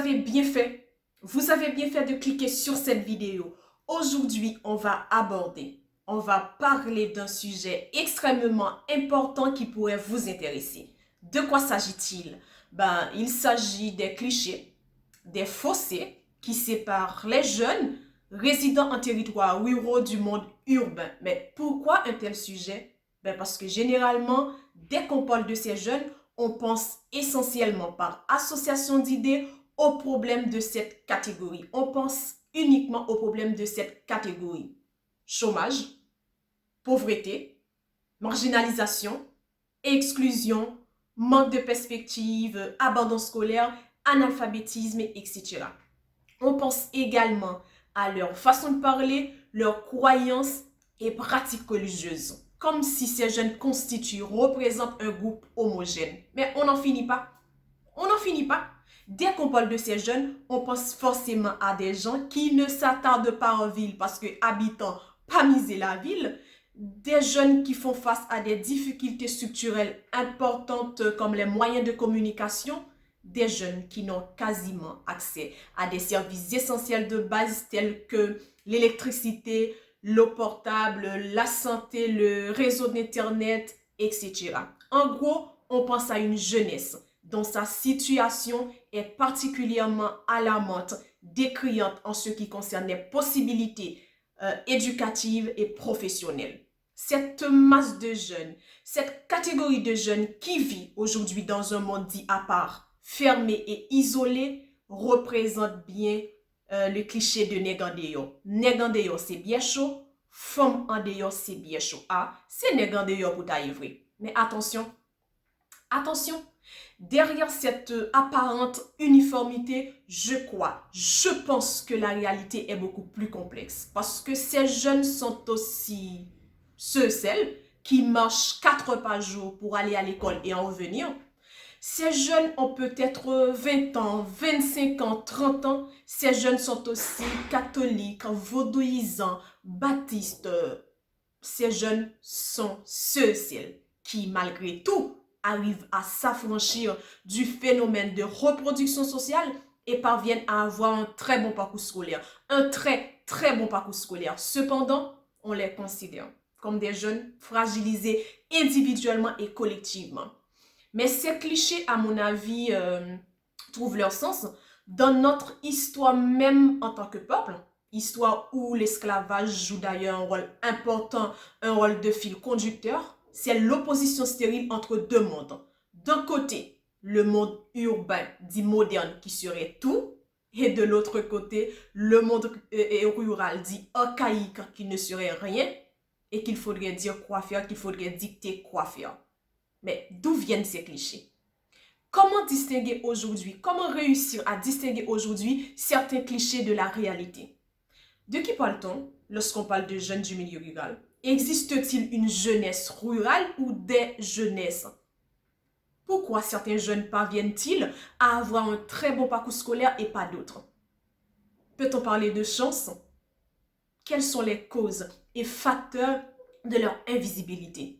avez bien fait. Vous avez bien fait de cliquer sur cette vidéo. Aujourd'hui, on va parler d'un sujet extrêmement important qui pourrait vous intéresser. De quoi s'agit-il? Il s'agit des clichés, des fossés qui séparent les jeunes résidant en territoire ruraux du monde urbain. Mais pourquoi un tel sujet? Parce que généralement, dès qu'on parle de ces jeunes, on pense essentiellement par association d'idées aux problèmes de cette catégorie. On pense uniquement aux problèmes de cette catégorie. Chômage, pauvreté, marginalisation, exclusion, manque de perspective, abandon scolaire, analphabétisme, etc. On pense également à leur façon de parler, leurs croyances et pratiques religieuses, comme si ces jeunes représentent un groupe homogène. Mais on n'en finit pas. On n'en finit pas. Dès qu'on parle de ces jeunes, on pense forcément à des gens qui ne s'attardent pas en ville parce que habitant pas miser la ville, des jeunes qui font face à des difficultés structurelles importantes comme les moyens de communication, des jeunes qui n'ont quasiment accès à des services essentiels de base tels que l'électricité, l'eau portable, la santé, le réseau d'Internet, etc. En gros, on pense à une jeunesse dont sa situation est particulièrement alarmante, décriante en ce qui concerne les possibilités éducatives et professionnelles. Cette masse de jeunes, cette catégorie de jeunes qui vit aujourd'hui dans un monde dit à part, fermé et isolé, représente bien le cliché de nèg en dehors. Nèg en dehors, c'est bien chaud. Femme en dehors, c'est bien chaud. Ah, c'est nèg en dehors pour ta vrai. Mais attention, derrière cette apparente uniformité, je pense que la réalité est beaucoup plus complexe. Parce que ces jeunes sont aussi celles qui marchent 4 heures par jour pour aller à l'école et en revenir. Ces jeunes ont peut-être 20 ans, 25 ans, 30 ans. Ces jeunes sont aussi catholiques, vaudouisants, baptistes. Ces jeunes sont celles qui, malgré tout, arrivent à s'affranchir du phénomène de reproduction sociale et parviennent à avoir un très bon parcours scolaire. Un très, très bon parcours scolaire. Cependant, on les considère comme des jeunes fragilisés individuellement et collectivement. Mais ces clichés, à mon avis, trouvent leur sens dans notre histoire même en tant que peuple. Histoire où l'esclavage joue d'ailleurs un rôle important, un rôle de fil conducteur. C'est l'opposition stérile entre deux mondes. D'un côté, le monde urbain dit moderne qui serait tout, et de l'autre côté, le monde rural dit archaïque qui ne serait rien, et qu'il faudrait dire quoi faire, qu'il faudrait dicter quoi faire. Mais d'où viennent ces clichés? Comment distinguer aujourd'hui, comment réussir à distinguer aujourd'hui certains clichés de la réalité? De qui parle-t-on lorsqu'on parle de jeunes du milieu rural? Existe-t-il une jeunesse rurale ou des jeunesses? Pourquoi certains jeunes parviennent-ils à avoir un très bon parcours scolaire et pas d'autres? Peut-on parler de chance? Quelles sont les causes et facteurs de leur invisibilité?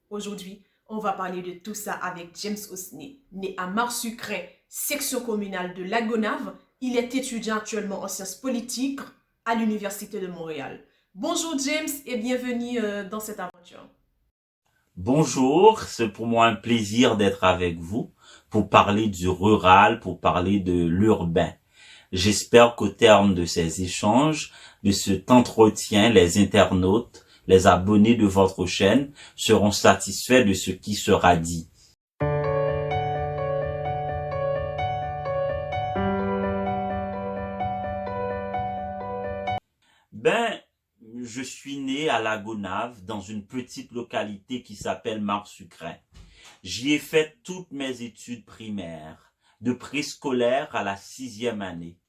Aujourd'hui, on va parler de tout ça avec James Osney, né à Marsucrin, section communale de La Gonave. Il est étudiant actuellement en sciences politiques à l'Université de Montréal. Bonjour James et bienvenue dans cette aventure. Bonjour, c'est pour moi un plaisir d'être avec vous pour parler du rural, pour parler de l'urbain. J'espère qu'au terme de ces échanges, de cet entretien, les internautes, les abonnés de votre chaîne seront satisfaits de ce qui sera dit. Ben, je suis né à La Gonave, dans une petite localité qui s'appelle Marsucrin. J'y ai fait toutes mes études primaires, de préscolaire à la 6e année.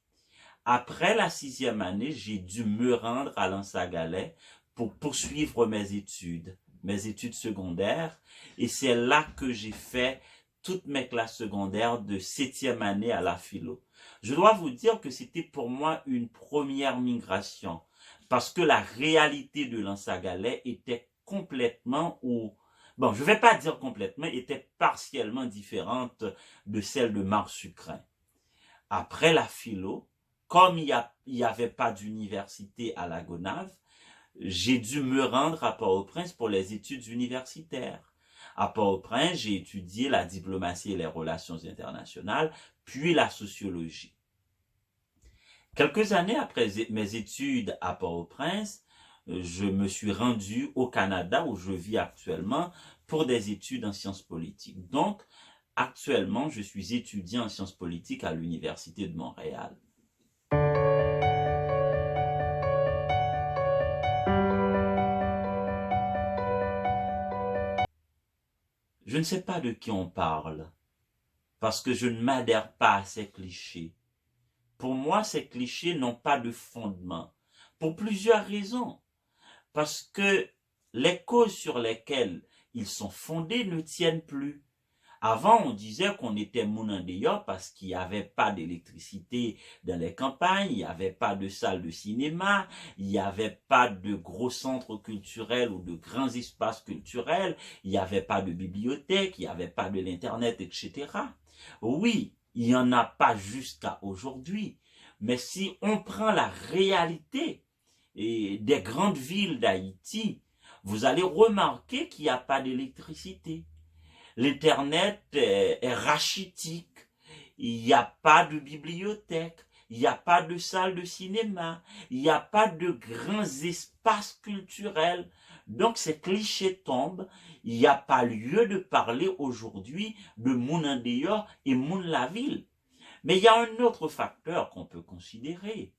Après la 6e année, j'ai dû me rendre à Lansagalais pour poursuivre mes études secondaires. Et c'est là que j'ai fait toutes mes classes secondaires de 7e année à la philo. Je dois vous dire que c'était pour moi une première migration parce que la réalité de Lansagalais était complètement bon, je vais pas dire complètement, était partiellement différente de celle de Marsucrin. après la philo, comme il y avait pas d'université à la Gonave, j'ai dû me rendre à Port-au-Prince pour les études universitaires. À Port-au-Prince, j'ai étudié la diplomatie et les relations internationales, puis la sociologie. Quelques années après mes études à Port-au-Prince, je me suis rendu au Canada où je vis actuellement pour des études en sciences politiques. Donc, actuellement, je suis étudiant en sciences politiques à l'Université de Montréal. Je ne sais pas de qui on parle, parce que je ne m'adhère pas à ces clichés. Pour moi, ces clichés n'ont pas de fondement, pour plusieurs raisons. Parce que les causes sur lesquelles ils sont fondés ne tiennent plus. Avant, on disait qu'on était Mounandéa parce qu'il n'y avait pas d'électricité dans les campagnes, il n'y avait pas de salle de cinéma, il n'y avait pas de gros centres culturels ou de grands espaces culturels, il n'y avait pas de bibliothèque, il n'y avait pas de l'Internet, etc. Oui, il n'y en a pas jusqu'à aujourd'hui, mais si on prend la réalité des grandes villes d'Haïti, vous allez remarquer qu'il n'y a pas d'électricité. L'Internet est rachitique. Il n'y a pas de bibliothèque. Il n'y a pas de salle de cinéma. Il n'y a pas de grands espaces culturels. Donc ces clichés tombent. Il n'y a pas lieu de parler aujourd'hui de Mounandéa et Moun-la-Ville. Mais il y a un autre facteur qu'on peut considérer,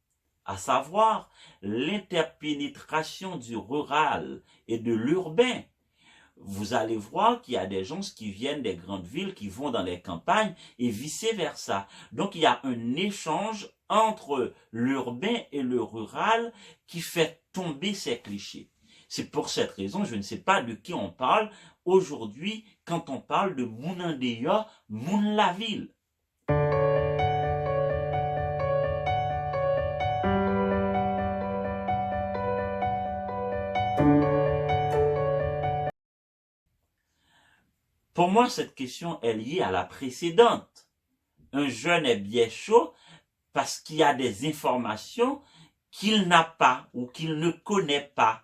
à savoir l'interpénétration du rural et de l'urbain. Vous allez voir qu'il y a des gens qui viennent des grandes villes, qui vont dans les campagnes et vice-versa. Donc il y a un échange entre l'urbain et le rural qui fait tomber ces clichés. C'est pour cette raison, je ne sais pas de qui on parle aujourd'hui quand on parle de Mounandéa, Moun-la-Ville. Pour moi, cette question est liée à la précédente. Un jeune est bien chaud parce qu'il y a des informations qu'il n'a pas ou qu'il ne connaît pas.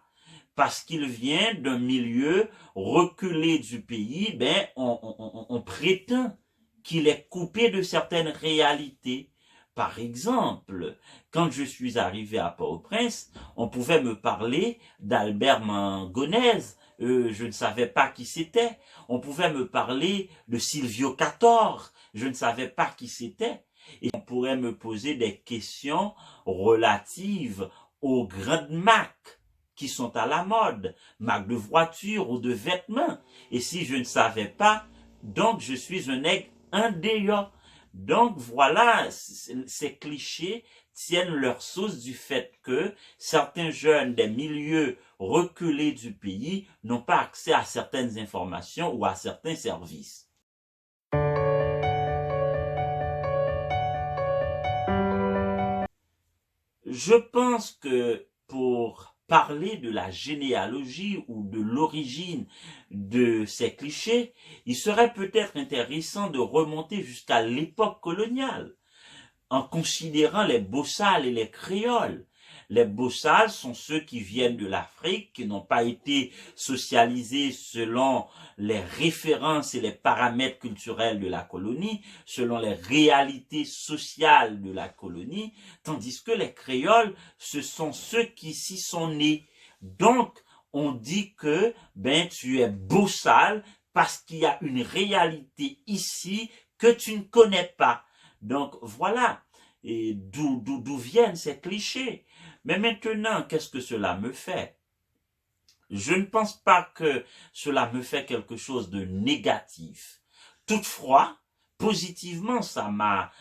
Parce qu'il vient d'un milieu reculé du pays, on prétend qu'il est coupé de certaines réalités. Par exemple, quand je suis arrivé à Port-au-Prince, on pouvait me parler d'Albert Mangonèse. Je ne savais pas qui c'était. On pouvait me parler de Silvio Cator. Je ne savais pas qui c'était. Et on pourrait me poser des questions relatives aux grandes marques qui sont à la mode, marques de voitures ou de vêtements. Et si je ne savais pas, donc je suis un nègre indéa. Donc voilà, ces clichés tiennent leur source du fait que certains jeunes des milieux reculés du pays n'ont pas accès à certaines informations ou à certains services. Je pense que pour parler de la généalogie ou de l'origine de ces clichés, il serait peut-être intéressant de remonter jusqu'à l'époque coloniale, en considérant les Bossals et les Créoles. Les Bossals sont ceux qui viennent de l'Afrique, qui n'ont pas été socialisés selon les références et les paramètres culturels de la colonie, selon les réalités sociales de la colonie, tandis que les Créoles, ce sont ceux qui s'y sont nés. Donc, on dit que tu es Bossal parce qu'il y a une réalité ici que tu ne connais pas. Donc voilà, et d'où viennent ces clichés. Mais maintenant, qu'est-ce que cela me fait? Je ne pense pas que cela me fait quelque chose de négatif. Toutefois, positivement, ça m'a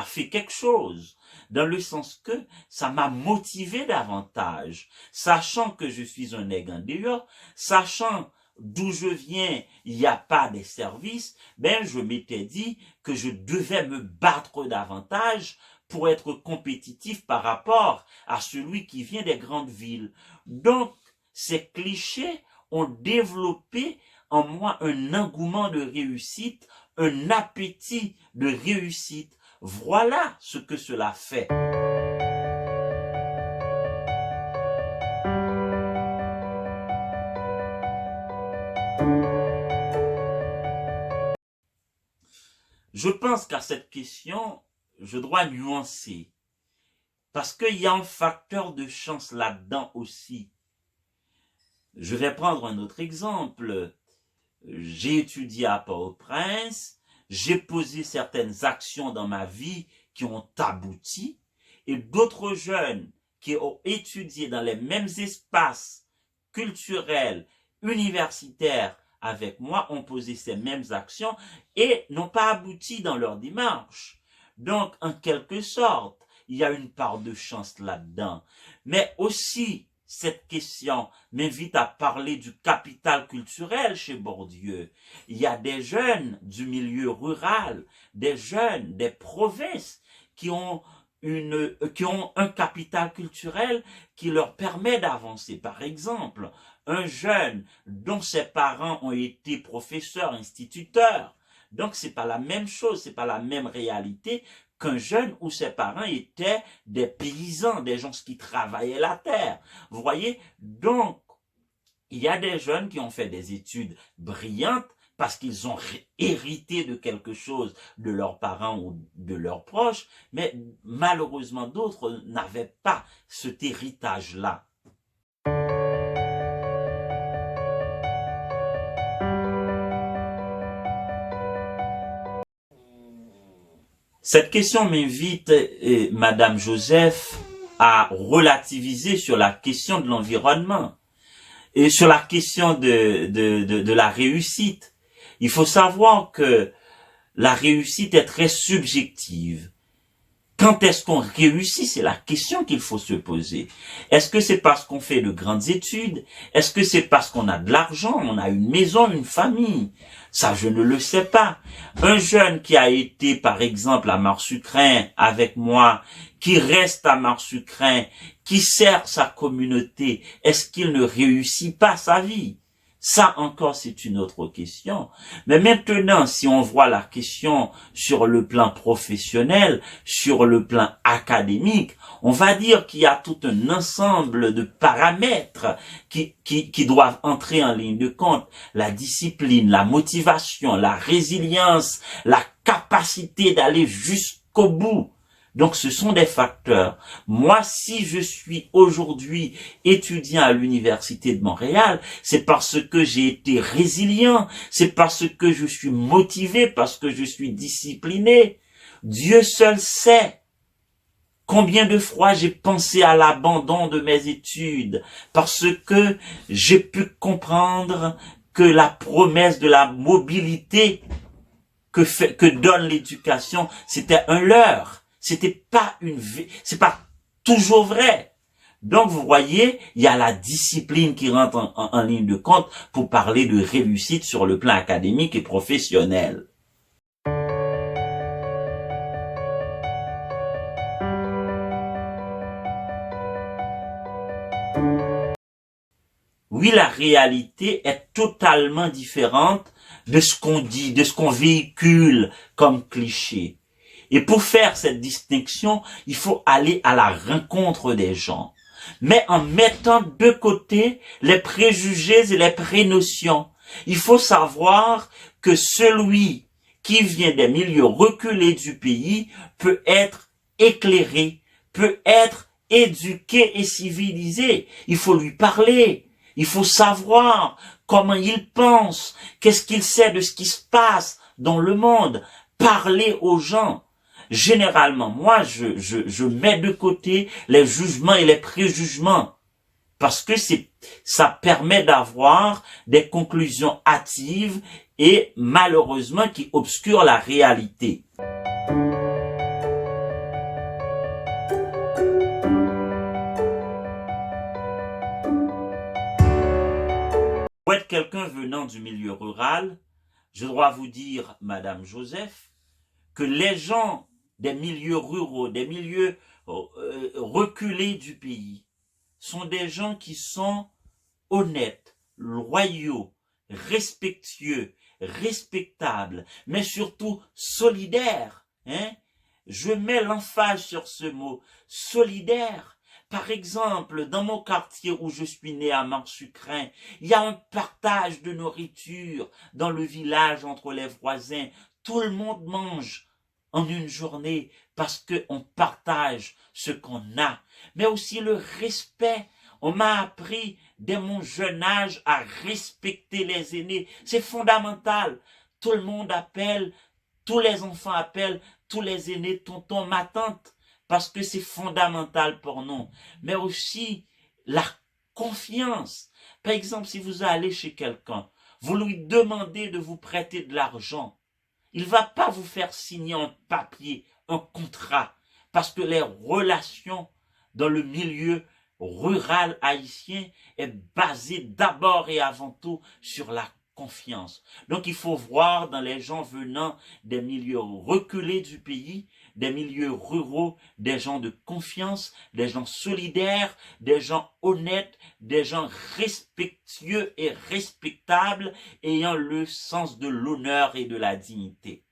fait quelque chose, dans le sens que ça m'a motivé davantage, sachant que je suis un nègre en dehors, sachant d'où je viens, il n'y a pas des services, je m'étais dit que je devais me battre davantage pour être compétitif par rapport à celui qui vient des grandes villes. Donc, ces clichés ont développé en moi un engouement de réussite, un appétit de réussite. Voilà ce que cela fait. Je pense qu'à cette question, je dois nuancer. Parce qu'il y a un facteur de chance là-dedans aussi. Je vais prendre un autre exemple. J'ai étudié à Port-au-Prince, j'ai posé certaines actions dans ma vie qui ont abouti, et d'autres jeunes qui ont étudié dans les mêmes espaces culturels, universitaires avec moi ont posé ces mêmes actions et n'ont pas abouti dans leur démarche. Donc, en quelque sorte, il y a une part de chance là-dedans. Mais aussi, cette question m'invite à parler du capital culturel chez Bourdieu. Il y a des jeunes du milieu rural, des jeunes des provinces qui ont un capital culturel qui leur permet d'avancer. Par exemple, un jeune dont ses parents ont été professeurs, instituteurs. Donc, c'est pas la même chose, c'est pas la même réalité qu'un jeune où ses parents étaient des paysans, des gens qui travaillaient la terre. Vous voyez? Donc, il y a des jeunes qui ont fait des études brillantes parce qu'ils ont hérité de quelque chose de leurs parents ou de leurs proches, mais malheureusement d'autres n'avaient pas cet héritage-là. Cette question m'invite, Madame Joseph, à relativiser sur la question de l'environnement et sur la question de la réussite. Il faut savoir que la réussite est très subjective. Quand est-ce qu'on réussit? C'est la question qu'il faut se poser. Est-ce que c'est parce qu'on fait de grandes études? Est-ce que c'est parce qu'on a de l'argent? On a une maison, une famille? Ça, je ne le sais pas. Un jeune qui a été, par exemple, à Marsucrin avec moi, qui reste à Marsucrin, qui sert sa communauté, est-ce qu'il ne réussit pas sa vie? Ça encore, c'est une autre question. Mais maintenant, si on voit la question sur le plan professionnel, sur le plan académique, on va dire qu'il y a tout un ensemble de paramètres qui doivent entrer en ligne de compte. La discipline, la motivation, la résilience, la capacité d'aller jusqu'au bout. Donc, ce sont des facteurs. Moi, si je suis aujourd'hui étudiant à l'Université de Montréal, c'est parce que j'ai été résilient, c'est parce que je suis motivé, parce que je suis discipliné. Dieu seul sait combien de fois j'ai pensé à l'abandon de mes études, parce que j'ai pu comprendre que la promesse de la mobilité que donne l'éducation, c'était un leurre. C'est pas toujours vrai. Donc, vous voyez, il y a la discipline qui rentre en ligne de compte pour parler de réussite sur le plan académique et professionnel. Oui, la réalité est totalement différente de ce qu'on dit, de ce qu'on véhicule comme cliché. Et pour faire cette distinction, il faut aller à la rencontre des gens, mais en mettant de côté les préjugés et les prénotions. Il faut savoir que celui qui vient des milieux reculés du pays peut être éclairé, peut être éduqué et civilisé. Il faut lui parler. Il faut savoir comment il pense, qu'est-ce qu'il sait de ce qui se passe dans le monde. Parler aux gens. Généralement, moi, je mets de côté les jugements et les préjugements parce que ça permet d'avoir des conclusions hâtives et malheureusement qui obscurent la réalité. Pour être quelqu'un venant du milieu rural, je dois vous dire, Madame Joseph, que les gens des milieux ruraux, des milieux reculés du pays, sont des gens qui sont honnêtes, loyaux, respectueux, respectables, mais surtout solidaires. je mets l'emphase sur ce mot, solidaire. Par exemple, dans mon quartier où je suis né à Marsucrin, il y a un partage de nourriture dans le village entre les voisins. Tout le monde mange en une journée parce qu'on partage ce qu'on a. Mais aussi le respect. On m'a appris dès mon jeune âge à respecter les aînés. C'est fondamental. Tout le monde appelle, tous les enfants appellent, tous les aînés, tonton, ma tante, parce que c'est fondamental pour nous. Mais aussi la confiance. Par exemple, si vous allez chez quelqu'un, vous lui demandez de vous prêter de l'argent, il ne va pas vous faire signer un papier, un contrat, parce que les relations dans le milieu rural haïtien est basée d'abord et avant tout sur la confiance. Donc il faut voir dans les gens venant des milieux reculés du pays, des milieux ruraux, des gens de confiance, des gens solidaires, des gens honnêtes, des gens respectueux et respectables, ayant le sens de l'honneur et de la dignité.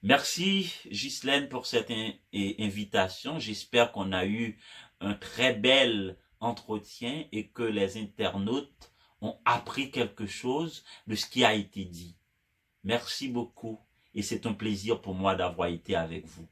Merci Ghislaine pour cette invitation. J'espère qu'on a eu un très bel entretien et que les internautes ont appris quelque chose de ce qui a été dit. Merci beaucoup et c'est un plaisir pour moi d'avoir été avec vous.